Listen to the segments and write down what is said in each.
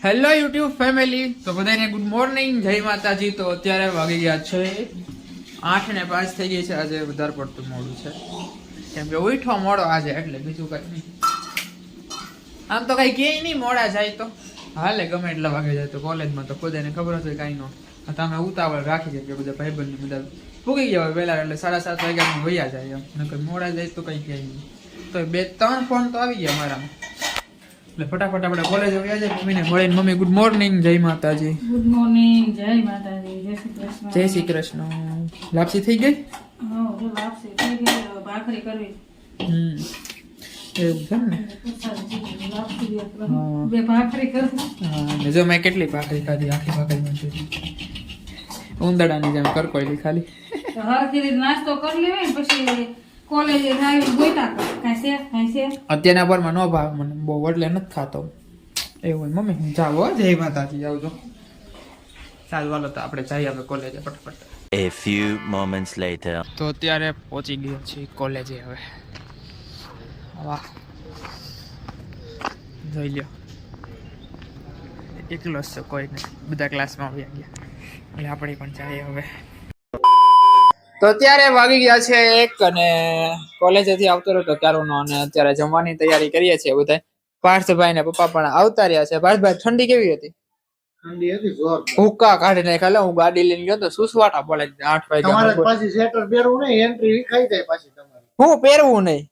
Hello YouTube family, તો બધાને good morning, જય માતાજી। તો અત્યારે વાગી ગયા છે 8:05 થઈ ગઈ છે। આજે વધારે પડતું મોડું છે કેમ કે ઉઠો મોડો આજે, એટલે બીજું કઈ નહીં। આમ તો કઈ કે નહીં, મોડા જાય તો હાલે, ગમે એટલા વાગે જાય તો કોલેજમાં તો ખુદ એને ખબર હશે કાંઈ નો, તમે ઉતાવળ રાખી છે કે બધા ભાઈબંધ બધા પૂગી ગયા હોય વહેલા, એટલે 7:30 વાગ્યામાં વયા જાય એમ, નકર મોડા જાય તો કઈ કહે નહીં। તો 2-3 ફોન તો આવી ગયા મારામાં, એટલે ફટાફટ આપણે કોલેજ આવ્યા છે। મમ્મીને મળીને, મમ્મી ગુડ મોર્નિંગ, જય માતાજી। ગુડ મોર્નિંગ, જય માતાજી, જય શ્રી કૃષ્ણ, જય શ્રી કૃષ્ણ। લાપસી થઈ ગઈ? હા, જો લાપસી થઈ ગઈ, ભાખરી કરવી। એવું છે ને? લાપસી બે ભાખરી કરવી। હા, જો મેં કેટલી ભાખરી ખાધી, આખી ભાખરી નથી, ઉંદડાની જેમ કરકોઈલી ખાલી। હરખી નાસ્તો કરી લેવાય પછી કોલેજે જાય ગોઈતા કાંઈ છે અત્યારના પરમાં નો ભાવ મને બહુ, એટલે નથી ખાતો એવું હોય। મમ્મી જાઓ, જય માતાજી, આવજો। સારું હાલો, તો આપણે જઈએ હવે કોલેજે ફટાફટ। A few moments later. તો અત્યારે પહોંચી ગયો છીએ કોલેજે હવે। વાહ, જોઈ લ્યો, એકલો જ છે, કોઈ નહીં, બધા ક્લાસમાં આવી ગયા, એટલે આપણે પણ જઈએ હવે। તો અત્યારે વાગી ગયા છે 1 અને કોલેજેથી આવતો રહ્યો ક્યારનો, અને અત્યારે જમવાની તૈયારી કરીએ છીએ બધા। પાર્થભાઈ ને પપ્પા પણ આવતા રહ્યા છે। પાર્થભાઈ, ઠંડી કેવી હતી? ઠંડી હતી જોર, ભૂકા કાઢી નાખ્યા। હું ગાડી લઈને ગયો તો સુસવાટા પડે 8 વાગે। તમારે પાછી સ્વેટર પહેરવું નહીં, એન્ટ્રી વિખાઈ જાય પાછી તમારે। હું પહેરવું નહીં,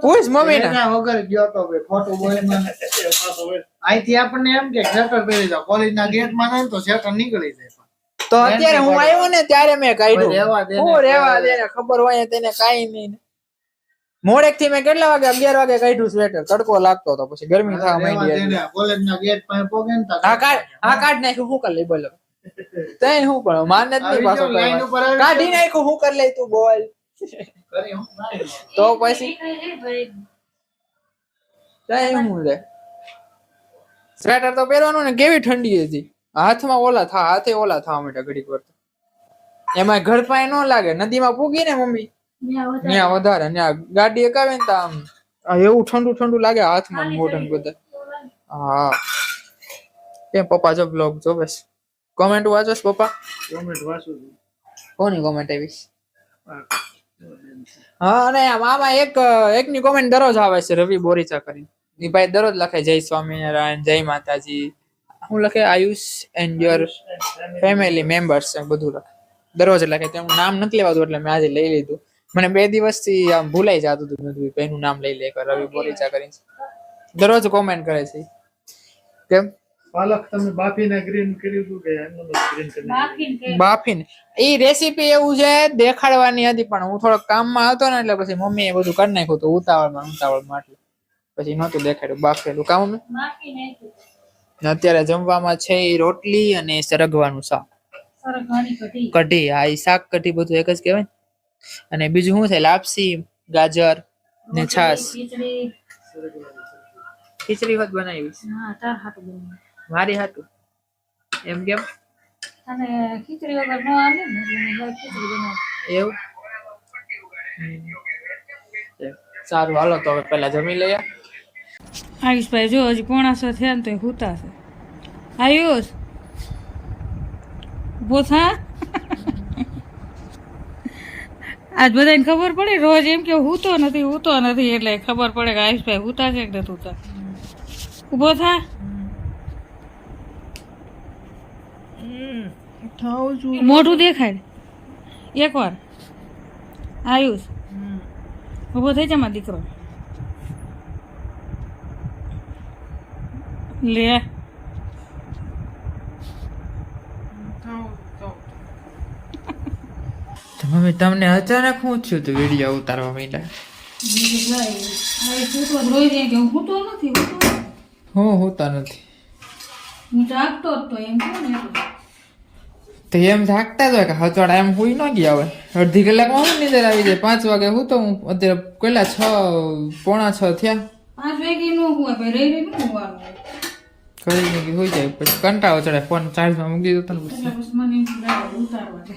પૂછ મમ્મી ને। એના વગર ગયો તો ભાઈ, ફોટો બોયમાં અહીંથી આપણને એમ કે સ્વેટર પહેરી જાવ, કોલેજના ગેટમાં જાય તો સ્વેટર નીકળી જાય। તો અત્યારે હું આવ્યો ને ત્યારે મેં કાઢ્યું, રેવા દે ને, હું રેવા દે ને, ખબર હોય તેને કાઈ નહીં। મોડેક થી મેં કેટલા વાગે, 11 વાગે કાઢ્યું સ્વેટર, તડકો લાગતો હતો, પછી ગરમી થવા માંડી હતી। કોલેજના ગેટ પાસે પોગે ને તા આ કાઢ નાખ્યું, હું કરી લઈ બોલો, તઈ હું પણ માને જ નહીં પાછો લાઈન ઉપર આવી કાઢી નાખ્યું, હું કરી લઈ તું બોલ કરી હું ના તો પછી તઈ હું લે સ્વેટર તો પહેરવાનું ને। કેવી ઠંડી હતી, હાથમાં ઓલા હાથે ઓલા થવા માંડ્યા ઘડીક વાર, એમાં ઘર પાસે ન લાગે, નદીમાં પૂગી ને મમ્મી ત્યાં વધારે, ત્યાં ગાડી એકાવે ને આમ એવું ઠંડુ ઠંડુ લાગે હાથમાં, મોઢા બધા। હા, કેમ પપ્પા જો બ્લોગ જોવે છે? કોમેન્ટ વાંચો છો પપ્પા? કોમેન્ટ વાંચું છું। કોની કોમેન્ટ આવી? હા, અને આમાં એકની કોમેન્ટ દરરોજ આવે છે, રવિ બોરીચા કરીને, એ ભાઈ દરરોજ લખે જય સ્વામિનારાયણ, જય માતાજી, હું લખે Ayush and your family members, બધું લખે દરરોજ લખે। તેનું નામ નથી લેવાતું, એટલે મેં આજે લઈ લીધું। મને 2 દિવસથી આમ ભૂલાઈ જતું હતું, એનું નામ લઈ લે, રવિ બોરીચા કરીને દરરોજ કોમેન્ટ કરે છે। કેમ પાલક તમે બાફીને ગ્રીન કર્યું હતું કે એનું ગ્રીન કર્યું? બાફીને એ રેસીપી એવું છે, દેખાડવાની હતી, પણ હું થોડોક કામમાં હતો ને, એટલે પછી મમ્મી એ બધું કરી નાખ્યું હતું ઉતાવળમાં એટલે પછી નહોતું દેખાડ્યું બાફેલું કામ। અત્યારે જમવામાં છે રોટલી અને સરગવાનું શાક, કઢી। હા, એ શાક કઢી બધું એક જ કહેવાય। અને બીજું શું છે, લાપસી, ગાજર ને છાશ, ખીચડી હોત બનાવી મારી હાટું, એમ કેમ? અને ખીચડી વગર નો આવે ને, એટલે ખીચડી બનાવી। એવું? સારું હાલો, તો હવે પેલા જમી લઈએ। આયુષભાઈ જો હજી 6:45 થયા ને તો હુતા છે। આયુષ ઉભો થા। આજ બધાને ખબર પડે, રોજ એમ કે હુતો નથી, એટલે ખબર પડે કે આયુષભાઈ હુતા છે કે નથી હુતા। ઉભો થા, મોઢું દેખાડ એકવાર। આયુષ ઉભો થઈ જા, મારો દીકરો લે। મમ્મી, તમને અચાનક શું થયું તું વિડીયો ઉતારવા માંડ્યા? હું હોતા નથી, હું જાગતો જ તો એમ કહું ને, તો એમ થાકતા જ હોય કે હચવાડા એમ હુઈ ન ગયા હોય, અડધી કલાકમાં હું નીંદર આવી જાય। 5 વાગે હું તો હું અત્યારે કેટલા 6:45 થયા, 5 વાગે નો હુવા ભાઈ, રહી નું હુવાનું કરી ને હોઈ જાય, પછી કંટાળો ચડે, ફોન ચાર્જમાં મૂકી દીધો તો એટલે પછી મને એમ ઉતારવા દે।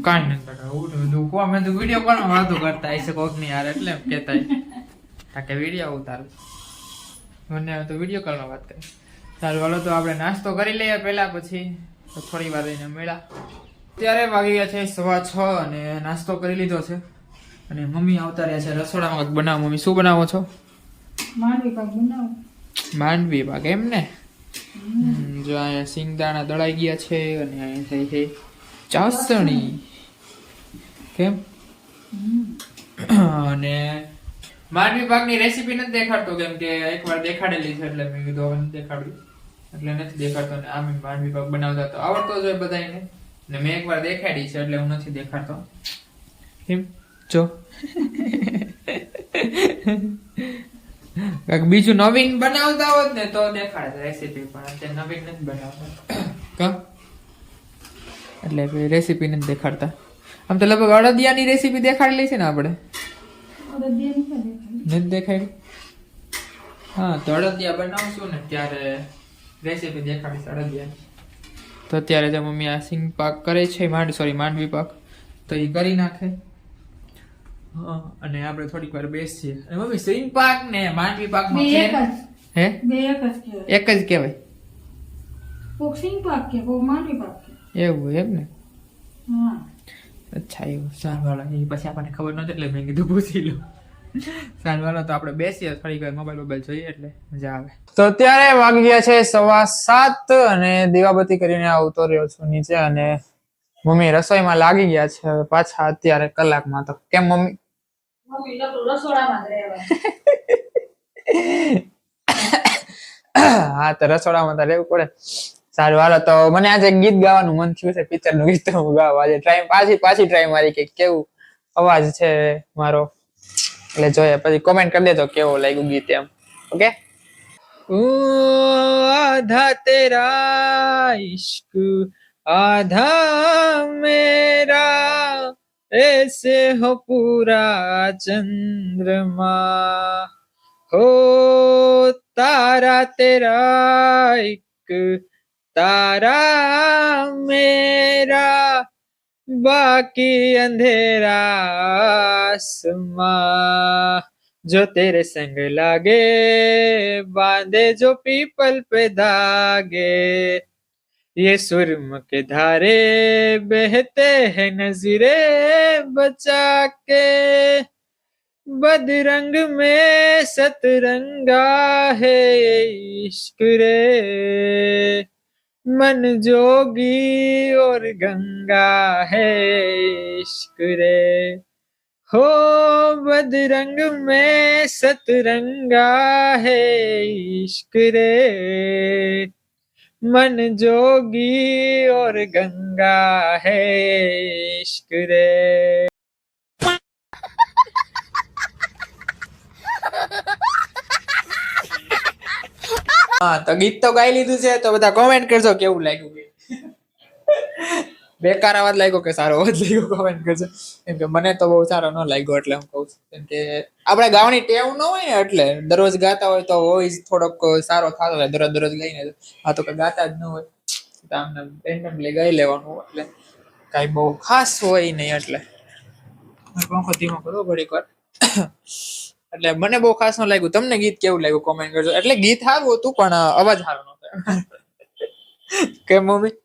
કાંઈ નથી બેટા, ઉઠું કોમે તો વિડીયો કોલમાં વાતો કરતા હશે કોક ની યાર, એટલે એમ કહેતા કે વિડીયો ઉતારું, મને તો વિડીયો કોલમાં વાત કરી। ચાલો હાલો તો આપણે નાસ્તો કરી લઈએ પહેલા, પછી થોડી વાર રહીને મેળા. અત્યારે વાગી ગયા છે 6:15 અને નાસ્તો કરી લીધો છે અને મમ્મી આવતા રહ્યા છે રસોડામાં. કંઈક બનાવો. મમ્મી શું બનાવો છો? માંડવી પાક બનાવો. માંડવી પાક એમ ને? જો અહીંયા સિંગદાણા દળાઈ ગયા છે અને અહીંયા થઈ છે ચાસણી. કેમ? અને માંડવી પાકની રેસીપી નથી દેખાડતો કેમ કે એકવાર દેખાડેલી છે એટલે મેં કીધું હવે નથી દેખાડવી એટલે નથી દેખાડતો. ને આમ માંડવી પાક બનાવતા તો આવડતો જ હોય બધાને, ને મેં એકવાર દેખાડી છે એટલે હું નથી દેખાડતો. કેમ જો કાંઈક બીજું નવીન બનાવતા હોત ને તો દેખાડે રેસીપી, પણ અત્યારે નવીન નથી બનાવતા કા એટલે રેસીપી નથી દેખાડતા. આમ તો લગભગ અડદિયાની રેસીપી દેખાડેલી છે ને આપણે? નથી દેખાડી? હા તો અડદિયા બનાવશું ને ત્યારે રેસીપી દેખાડીશ અડદિયાની. તો અત્યારે જે મમ્મી આ સિંગ પાક કરે છે, માંડવી પાક, તો એ કરી નાખે અને આપણે થોડીક વાર બેસીએ. અને મમ્મી સિંગ પાક ને માંડવી પાક બે એક જ. હે બે એક જ કહેવાય. એક જ કહેવાય? કોક સિંગ પાક કે કોક માંડવી પાક કે. એવું એમ ને? હા. અચ્છા એવું. સારું હાલો, એ પછી આપણને ખબર નહોતી એટલે મેં કીધું પૂછી લો. સારું હાલો તો આપણે બેસીએ થોડીક વાર મોબાઈલ જોઈએ એટલે મજા આવે. તો અત્યારે વાગી ગયા છે 7:15 અને દીવાબત્તી કરીને આવતો રહ્યો છું નીચે અને મમ્મી રસોઈમાં લાગી ગયા છે હવે પાછા અત્યારે કલાકમાં. તો કેમ મમ્મી? મમ્મી લોકો રસોડામાં જ રહેવાય. હા તો રસોડામાં તો રહેવું પડે. સારું હાલો તો મને આજે ગીત ગાવાનું મન થયું છે, પિક્ચર નું ગીત હું ગાવ આજે. પાછી ટ્રાય મારી કે કેવું અવાજ છે મારો, એટલે જોઈએ પછી કોમેન્ટ કરી દેજો કેવું લાગ્યું ગીત એમ. ઓકે. આધા તેરા ઇશ્ક આધા મેરા ऐसे हो पूरा चंद्रमा हो तारा तेरा एक तारा मेरा बाकी अंधेरा आसमां जो तेरे संग लागे बांधे जो पीपल पे धागे ये सुरम के धारे बहते हैं नजरे बचा के बदरंग में सतरंगा है इश्क रे मन जोगी और गंगा है इश्क रे हो बदरंग में सतरंगा है इश्क रे मन जोगी और गंगा है इश्क रे. હા તો ગીત તો ગાઈ લીધું છે તો બધા કોમેન્ટ કરજો કેવું લાગ્યું. બેકાર અવાજ લાગ્યો કે સારો અવાજ લાગ્યો કોમેન્ટ કરજો. કેમ કે મને તો બહુ સારો ન લાગ્યો એટલે હું કહું છું. કેમ કે આપણે ગાવાની ટેવ ન હોય ને એટલે દરરોજ ગાતા હોય તો વોઇસ થોડોક સારો થતો હોય. દરરોજ ગાઈને આ તો કઈ ગાતા જ ન હોય તો આમને રેન્ડમલી ગાઈ લેવાનું એટલે કાંઈ બહુ ખાસ હોય નહીં. એટલે પંખો ધીમો કરો ઘડીક વાર. એટલે મને બહુ ખાસ ન લાગ્યું. તમને ગીત કેવું લાગ્યું કોમેન્ટ કરજો. એટલે ગીત સારું હતું પણ અવાજ સારો નહોતો. કેમ મમ્મી?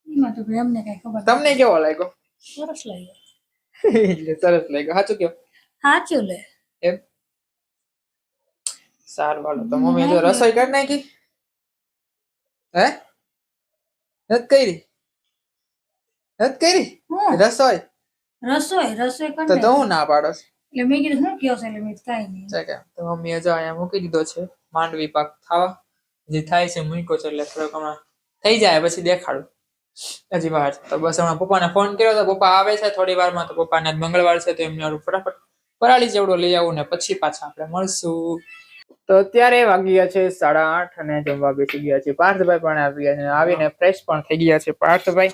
એમાં તો ભાઈ અમને કઈ ખબર તમને કેવો લાગ્યો? સરસ લાગ્યો. સરસ લાગ્યો. સાચું કયો? સાચું લે. એમ સારું હાલો તો મમ્મી જો રસોઈ કરી નાખી? હે નથી કરી? નથી કરી રસોઈ? રસોઈ તો કરી હું ના પાડો છું. એટલે મેં કીધું શું કયો છે એટલે મેં કઈ નહીં. તો મમ્મીએ જો અહીંયા મૂકી દીધો છે માંડવી પાક ખાવા. જે થાય છે મૂક્યો છે એટલે થોડોક હમણાં થઈ જાય પછી દેખાડું. હજી વાર તો બસ હમણાં પપ્પાને ફોન કર્યો તો પપ્પા આવે છે થોડી વારમાં. તો પપ્પાને મંગળવાર છે તો એમને ફટાફટ ફરાળી જેવડો લઈ આવું ને પછી પાછા આપણે મળશું. તો અત્યારે વાગી ગયા છે 8:30 અને જમવા બેસી ગયા છે. પાર્થભાઈ પણ આવી ગયા છે, આવીને ફ્રેશ પણ થઈ ગયા છે. પાર્થભાઈ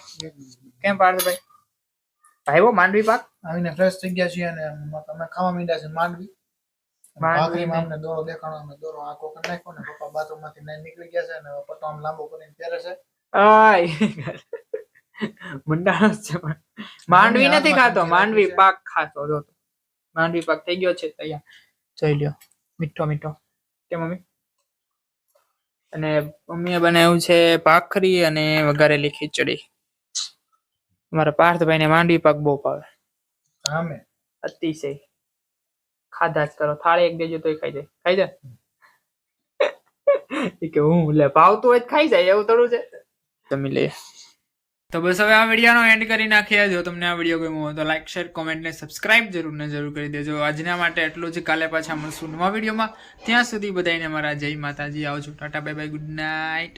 કેમ? પાર્થભાઈ ભાઈઓ માંડવી પાક આવીને ફ્રેશ થઈ ગયા છીએ અને તમે ખાવા માંડ્યા છે માંડવી. ભાખરીમાં અમને દોરો દેખાણો, અમે દોરો આખો કરી નાખ્યો ને પપ્પા બાથરૂમ માંથી નીકળી ગયા છે અને પટ્ટો આમ લાંબો કરીને પહેરે છે. મુંડાણો છે પણ માંડવી નથી ખાતો, માંડવી પાક ખાતો. જો માંડવી પાક થઈ ગયો છે તૈયાર. જોઈ લ્યો મીઠો મીઠો. કે મમ્મી અને મમ્મીએ બનાવ્યું છે ભાખરી અને વઘારેલી ખીચડી. મારા પાર્થભાઈને માંડવી પાક બહુ ભાવે, આમે અતિશય. ખાધા જ કરો, થાળી એક દેજો તોય ખાઈ જાય ઈ કે હું લે ભાવતું હોય તો ખાઈ જાય, એવું થોડું છે. જમી લઈએ. તો બસ હવે આ વિડીયોનો એન્ડ કરી નાખીએ. જો તમને આ વિડીયો ગમ્યો હોય તો લાઈક, શેર, કોમેન્ટ ને સબસ્ક્રાઇબ જરૂર કરી દેજો. આજના માટે એટલું જ. કાલે પાછા મળશું નવા વિડીયોમાં. ત્યાં સુધી બધાને મારા જય માતાજી. આવજો, Tata, bye bye, good night.